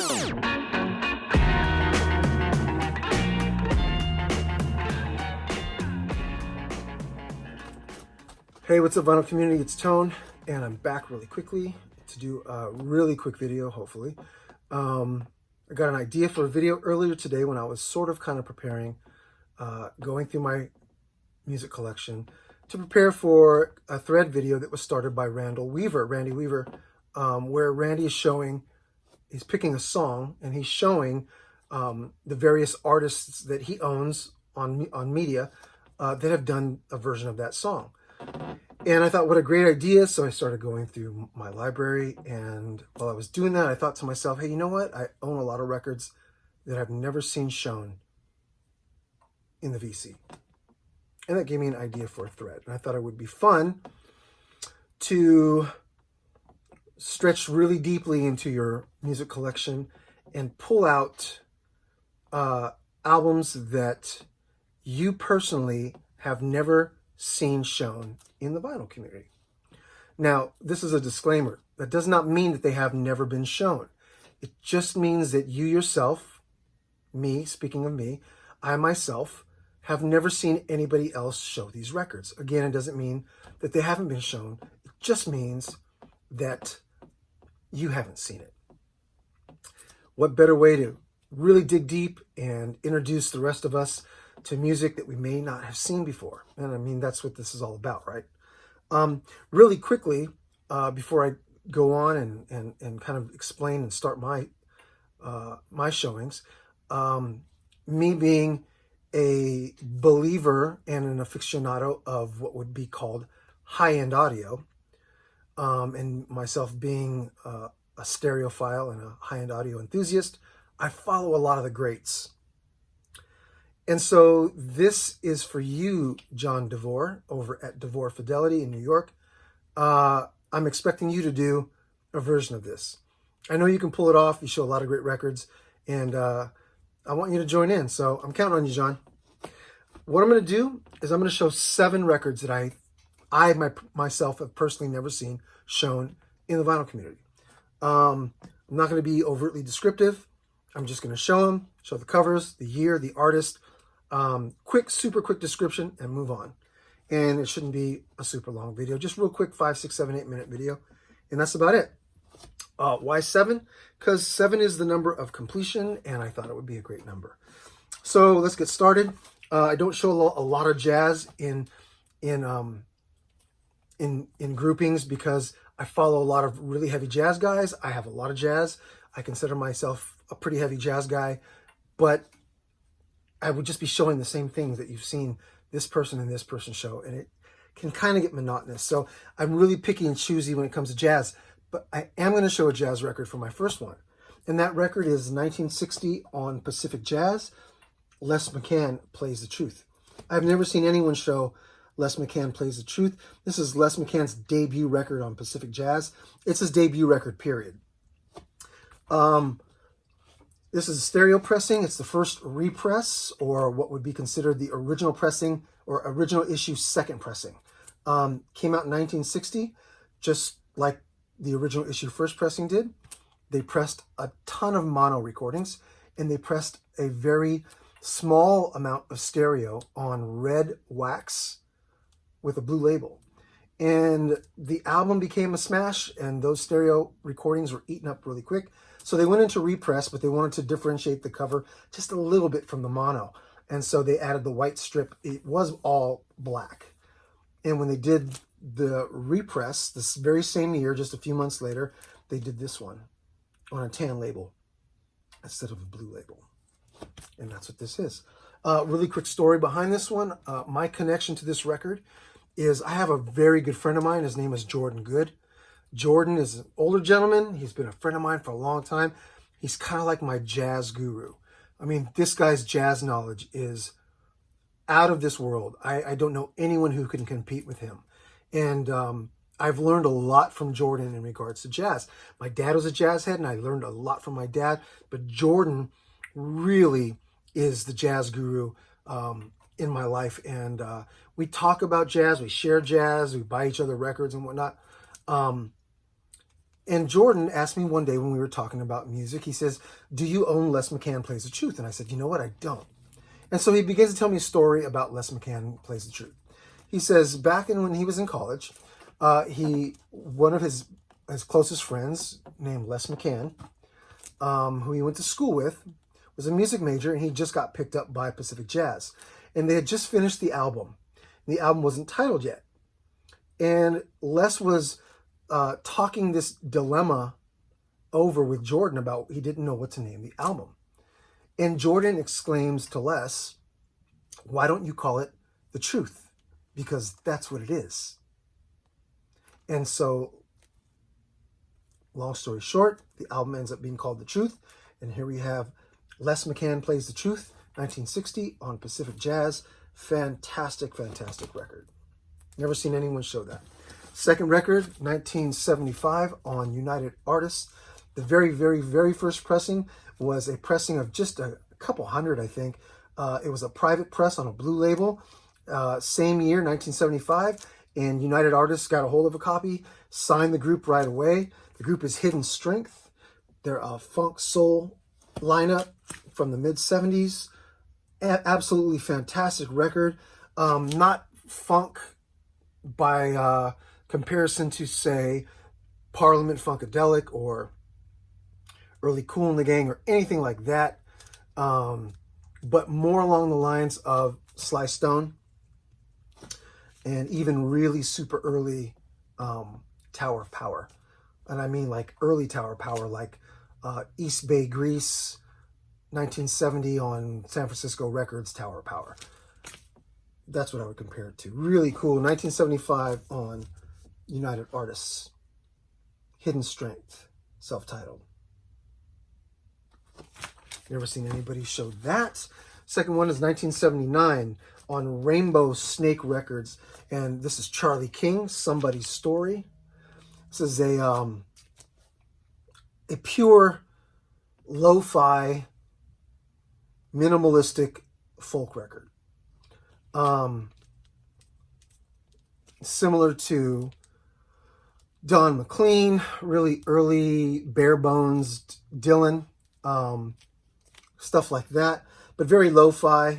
Hey, what's up, vinyl community? It's Tone, and I'm back really quickly to do a really quick video, hopefully. I got an idea for a video earlier today when I was sort of kind of preparing, going through my music collection to prepare for a thread video that was started by Randy Weaver, where Randy is showing, he's picking a song and he's showing the various artists that he owns on media that have done a version of that song. And I thought, what a great idea. So I started going through my library. And while I was doing that, I thought to myself, hey, you know what? I own a lot of records that I've never seen shown in the VC. And that gave me an idea for a thread. And I thought it would be fun to stretch really deeply into your music collection and pull out albums that you personally have never seen shown in the vinyl community. Now, this is a disclaimer. That does not mean that they have never been shown. It just means that you yourself, me, speaking of me, I myself, have never seen anybody else show these records. Again, it doesn't mean that they haven't been shown. It just means that you haven't seen it. What better way to really dig deep and introduce the rest of us to music that we may not have seen before? And I mean, that's what this is all about, right? Really quickly, before I go on and kind of explain and start my my showings, me being a believer and an aficionado of what would be called high-end audio, and myself being a stereophile and a high-end audio enthusiast, I follow a lot of the greats. And so this is for you, John DeVore, over at DeVore Fidelity in New York. I'm expecting you to do a version of this. I know you can pull it off. You show a lot of great records, and I want you to join in. So I'm counting on you, John. What I'm going to do is I'm going to show 7 records that I myself have personally never seen shown in the vinyl community. I'm not going to be overtly descriptive. I'm just going to show them, show the covers, the year, the artist, super quick description, and move on. And it shouldn't be a super long video, just real quick, 5, 6, 7, 8 minute video. And that's about it. Why 7? Because 7 is the number of completion, and I thought it would be a great number. So let's get started. I don't show a lot of jazz in groupings because I follow a lot of really heavy jazz guys. I have a lot of jazz. I consider myself a pretty heavy jazz guy, but I would just be showing the same things that you've seen this person and this person show, and it can kind of get monotonous. So I'm really picky and choosy when it comes to jazz, but I am going to show a jazz record for my first one. And that record is 1960 on Pacific Jazz. Les McCann Plays the Truth. I've never seen anyone show Les McCann Plays the Truth. This is Les McCann's debut record on Pacific Jazz. It's his debut record, period. This is a stereo pressing. It's the first repress, or what would be considered the original pressing, or original issue second pressing. Came out in 1960, just like the original issue first pressing did. They pressed a ton of mono recordings, and they pressed a very small amount of stereo on red wax with a blue label. And the album became a smash, and those stereo recordings were eaten up really quick. So they went into repress, but they wanted to differentiate the cover just a little bit from the mono. And so they added the white strip. It was all black. And when they did the repress, this very same year, just a few months later, they did this one on a tan label instead of a blue label. And that's what this is. Really quick story behind this one. My connection to this record is I have a very good friend of mine. His name is Jordan Good. Jordan is an older gentleman. He's been a friend of mine for a long time. He's kind of like my jazz guru. I mean, this guy's jazz knowledge is out of this world. I don't know anyone who can compete with him. And I've learned a lot from Jordan in regards to jazz. My dad was a jazz head, and I learned a lot from my dad. But Jordan really is the jazz guru in my life. And we talk about jazz. We share jazz. We buy each other records and whatnot. And Jordan asked me one day when we were talking about music, he says, do you own Les McCann Plays the Truth? And I said, you know what, I don't. And so he begins to tell me a story about Les McCann Plays the Truth. He says back when he was in college, one of his closest friends named Les McCann, who he went to school with, was a music major, and he just got picked up by Pacific Jazz. And they had just finished the album. The album wasn't titled yet. And Les was talking this dilemma over with Jordan about he didn't know what to name the album. And Jordan exclaims to Les, why don't you call it The Truth? Because that's what it is. And so, long story short, the album ends up being called The Truth. And here we have Les McCann Plays the Truth, 1960 on Pacific Jazz. Fantastic, fantastic record. Never seen anyone show that. Second record, 1975 on United Artists. The very, very, very first pressing was a pressing of just a couple hundred, I think. It was a private press on a blue label. Same year, 1975, and United Artists got a hold of a copy, signed the group right away. The group is Hidden Strength. They're a funk soul lineup from the mid-70s. Absolutely fantastic record. Not funk by comparison to, say, Parliament Funkadelic or Early Kool and the Gang or anything like that, but more along the lines of Sly Stone and even really super early Tower of Power. And I mean like early Tower of Power, like East Bay Grease, 1970 on San Francisco Records, Tower of Power. That's what I would compare it to. Really cool. 1975 on United Artists. Hidden Strength, self-titled. Never seen anybody show that. Second one is 1979 on Rainbow Snake Records. And this is Charlie King, Somebody's Story. This is a pure lo-fi minimalistic folk record. Similar to Don McLean, really early bare bones Dylan, stuff like that, but very lo-fi,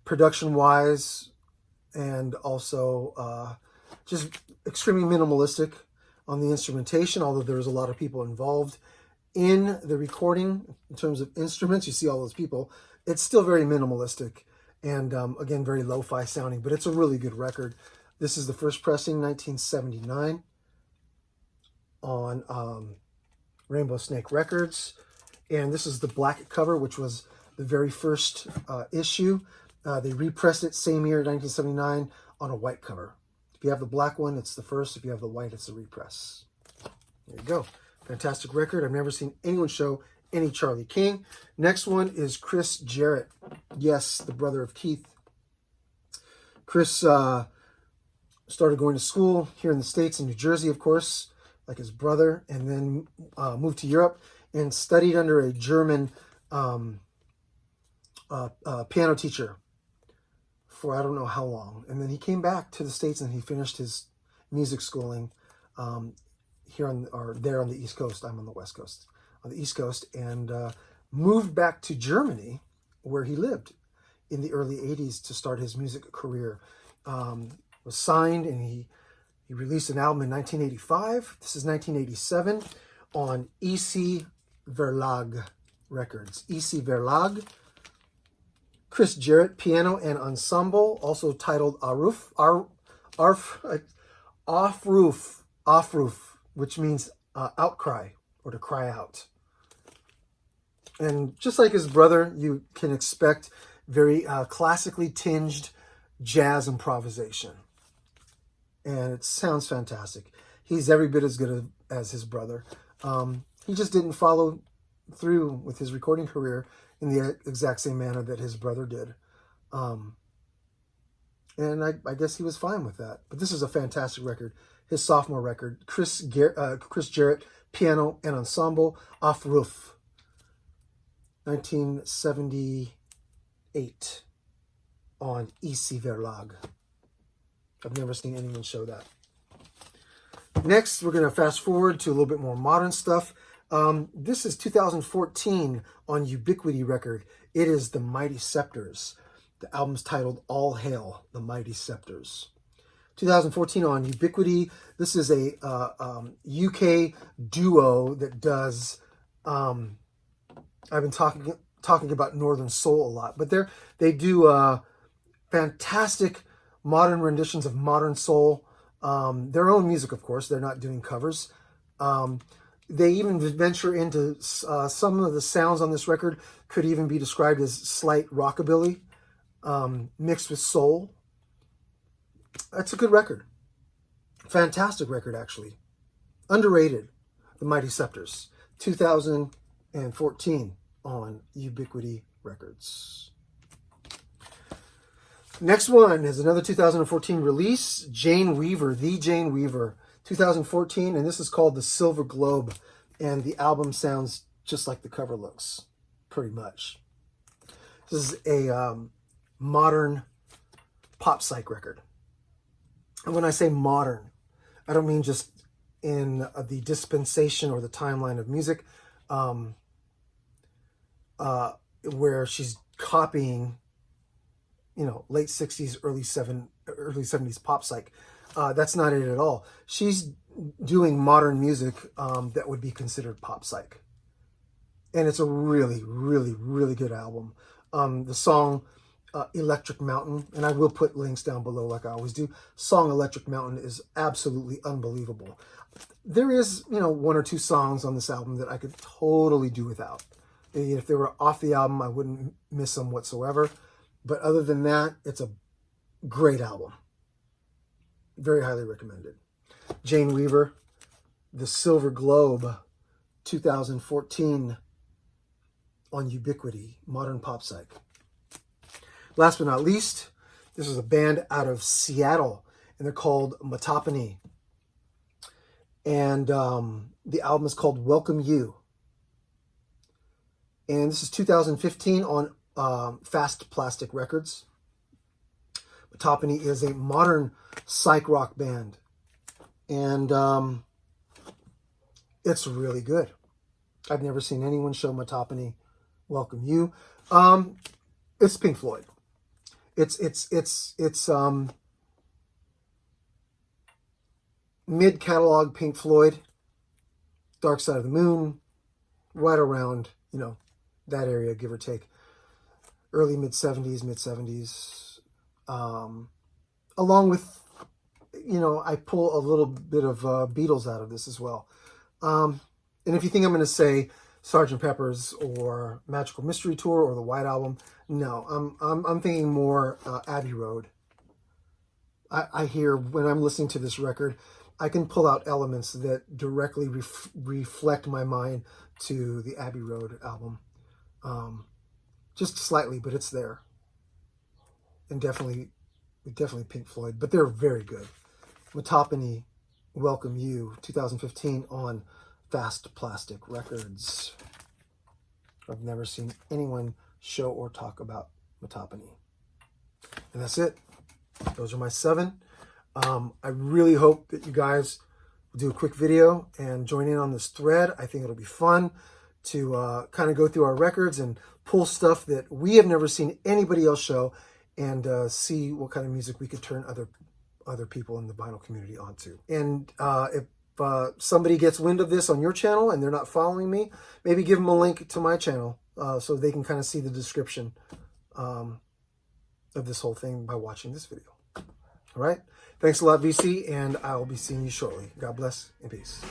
production wise, and also just extremely minimalistic on the instrumentation, although there's a lot of people involved in the recording in terms of instruments. You see all those people. It's still very minimalistic and again, very lo-fi sounding, but it's a really good record. This is the first pressing, 1979 on Rainbow Snake Records. And this is the black cover, which was the very first issue. They repressed it same year, 1979, on a white cover. If you have the black one, it's the first. If you have the white, it's the repress. There you go. Fantastic record. I've never seen anyone show any Charlie King. Next one is Chris Jarrett. Yes, the brother of Keith. Chris started going to school here in the States, in New Jersey, of course, like his brother, and then moved to Europe and studied under a German piano teacher for I don't know how long. And then he came back to the States and he finished his music schooling here there on the East Coast. I'm on the West Coast. On the East Coast, and moved back to Germany, where he lived in the early 80s to start his music career. Was signed, and he released an album in 1985. This is 1987 on EC Verlag Records. EC Verlag. Chris Jarrett, piano and ensemble, also titled Aufruf, which means outcry or to cry out. And just like his brother, you can expect very classically tinged jazz improvisation. And it sounds fantastic. He's every bit as good as his brother. He just didn't follow through with his recording career in the exact same manner that his brother did. And I guess he was fine with that. But this is a fantastic record. His sophomore record, Chris Jarrett, piano and ensemble, Aufruf, 1978 on EC Verlag. I've never seen anyone show that. Next, we're going to fast forward to a little bit more modern stuff. This is 2014 on Ubiquity record. It is the Mighty Scepters. The album's titled All Hail the Mighty Scepters. 2014 on Ubiquity. This is a UK duo that does, I've been talking about Northern Soul a lot, but they do fantastic modern renditions of modern soul. Their own music, of course. They're not doing covers. They even venture into some of the sounds on this record could even be described as slight rockabilly mixed with soul. That's a good record. Fantastic record, actually. Underrated. The Mighty Scepters. 2014 on Ubiquity Records. Next one is another 2014 release, Jane Weaver, The Jane Weaver, 2014, and this is called The Silver Globe, and the album sounds just like the cover looks, pretty much. This is a modern pop psych record. And when I say modern, I don't mean just in the dispensation or the timeline of music, where she's copying, late 60s, early 70s pop psych. That's not it at all. She's doing modern music that would be considered pop psych. And it's a really, really, really good album. The song Electric Mountain, and I will put links down below like I always do. Song Electric Mountain is absolutely unbelievable. There is, one or two songs on this album that I could totally do without. If they were off the album, I wouldn't miss them whatsoever. But other than that, it's a great album. Very highly recommended. Jane Weaver, The Silver Globe, 2014 on Ubiquity, modern pop psych. Last but not least, this is a band out of Seattle, and they're called Motopony. And the album is called Welcome You. And this is 2015 on Fast Plastic Records. Motopony is a modern psych rock band. And it's really good. I've never seen anyone show Motopony Welcome You. It's Pink Floyd. It's mid-catalog Pink Floyd, Dark Side of the Moon, right around, that area, give or take. Early mid-70s, mid-70s. Along with, I pull a little bit of Beatles out of this as well. And if you think I'm going to say Sgt. Pepper's or Magical Mystery Tour or the White Album, no, I'm thinking more Abbey Road. I hear, when I'm listening to this record, I can pull out elements that directly reflect my mind to the Abbey Road album. Just slightly, but it's there. And definitely Pink Floyd, but they're very good. Motopony, Welcome You, 2015 on Fast Plastic Records. I've never seen anyone show or talk about Motopony. And that's it. Those are my 7. I really hope that you guys will do a quick video and join in on this thread. I think it'll be fun to kind of go through our records and pull stuff that we have never seen anybody else show, and see what kind of music we could turn other people in the vinyl community onto. And if somebody gets wind of this on your channel and they're not following me, maybe give them a link to my channel so they can kind of see the description of this whole thing by watching this video. All right? Thanks a lot, VC, and I will be seeing you shortly. God bless and peace.